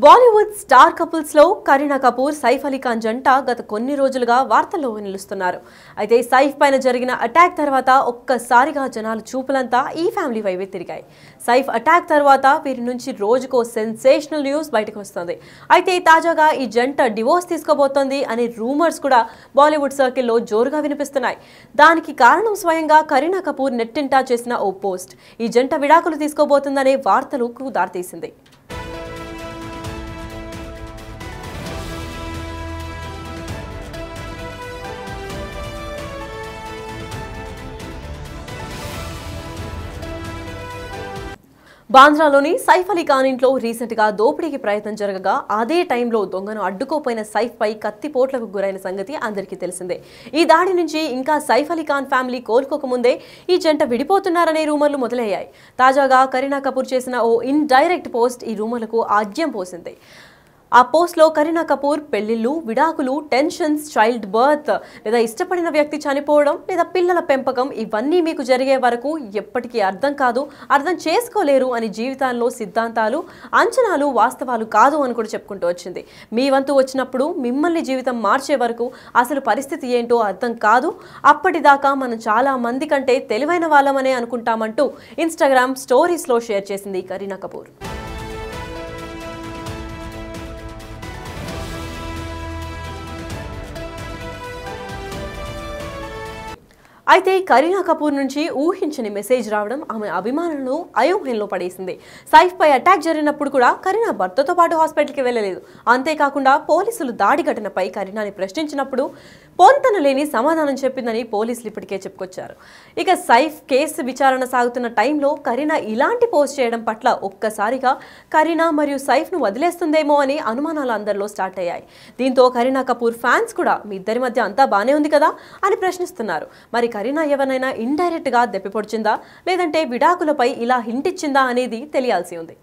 Bollywood star couples లో కరీనా కపూర్ సైఫ్ అలీ ఖాన్ జంట గత కొన్ని రోజులుగా వార్తల్లో నిలుస్తున్నారు. అయితే సైఫ్ పైన జరిగిన అటాక్ తర్వాత ఒక్కసారిగా జనాల చూపులంతా ఈ ఫ్యామిలీ వైపే తిరిగాయి. సైఫ్ అటాక్ తర్వాత వీరి నుంచి రోజుకో సెన్సేషనల్ న్యూస్ బయటకు వస్తుంది. అయితే తాజాగా ఈ జంట డివోర్స్ తీసుకోబోతోంది అనే రూమర్స్ కూడా బాలీవుడ్ సర్కిల్లో జోరుగా వినిపిస్తున్నాయి. దానికి కారణం స్వయంగా కరీనా కపూర్ నెట్టింటా చేసిన ఓ పోస్ట్ ఈ జంట విడాకులు తీసుకోబోతుందనే వార్తలకు దారితీసింది. బాంద్రాలోని సైఫ్ అలీ ఖాన్ ఇంట్లో రీసెంట్ గా దోపిడీకి ప్రయత్నం జరగగా అదే టైంలో దొంగను అడ్డుకోపోయిన సైఫ్ పై కత్తిపోట్లకు గురైన సంగతి అందరికీ తెలిసిందే. ఈ దాడి నుంచి ఇంకా సైఫ్ అలీ ఖాన్ ఫ్యామిలీ కోలుకోకముందే ఈ జంట విడిపోతున్నారనే రూమర్లు మొదలయ్యాయి. తాజాగా కరీనా కపూర్ చేసిన ఓ ఇండైరెక్ట్ పోస్ట్ ఈ రూమర్లకు ఆజ్యం పోసింది. ఆ పోస్ట్లో కరీనా కపూర్ పెళ్లిళ్ళు, విడాకులు, టెన్షన్స్, చైల్డ్ బర్త్ లేదా ఇష్టపడిన వ్యక్తి చనిపోవడం లేదా పిల్లల పెంపకం ఇవన్నీ మీకు జరిగే వరకు ఎప్పటికీ అర్థం కాదు, అర్థం చేసుకోలేరు అని జీవితాల్లో సిద్ధాంతాలు, అంచనాలు వాస్తవాలు కాదు అని కూడా చెప్పుకుంటూ వచ్చింది. మీ వంతు వచ్చినప్పుడు మిమ్మల్ని జీవితం మార్చే వరకు అసలు పరిస్థితి ఏంటో అర్థం కాదు. అప్పటిదాకా మనం చాలా మంది కంటే తెలివైన వాళ్ళమనే అనుకుంటామంటూ ఇన్స్టాగ్రామ్ స్టోరీస్లో షేర్ చేసింది కరీనా కపూర్. అయితే కరీనా కపూర్ నుంచి ఊహించని మెసేజ్ రావడం ఆమె అభిమానులను అయోమయంలో పడేసింది. సైఫ్ పై అటాక్ జరిగినప్పుడు కూడా కరీనా భర్తతో పాటు హాస్పిటల్కి వెళ్ళలేదు. అంతేకాకుండా పోలీసులు దాడి ఘటనపై కరీనాని ప్రశ్నించినప్పుడు పొంతన లేని సమాధానం చెప్పిందని పోలీసులు ఇప్పటికే చెప్పుకొచ్చారు. ఇక సైఫ్ కేసు విచారణ సాగుతున్న టైంలో కరీనా ఇలాంటి పోస్ట్ చేయడం పట్ల ఒక్కసారిగా కరీనా మరియు సైఫ్ను వదిలేస్తుందేమో అని అనుమానాలు అందరిలో స్టార్ట్ అయ్యాయి. దీంతో కరీనా కపూర్ ఫ్యాన్స్ కూడా మీ ఇద్దరి మధ్య అంతా బానే ఉంది కదా అని ప్రశ్నిస్తున్నారు. మరి కరీనా ఎవరినైనా ఇండైరెక్ట్ గా దెప్పిపొడిచిందా లేదంటే విడాకులపై ఇలా హింట్ ఇచ్చిందా అనేది తెలియాల్సి ఉంది.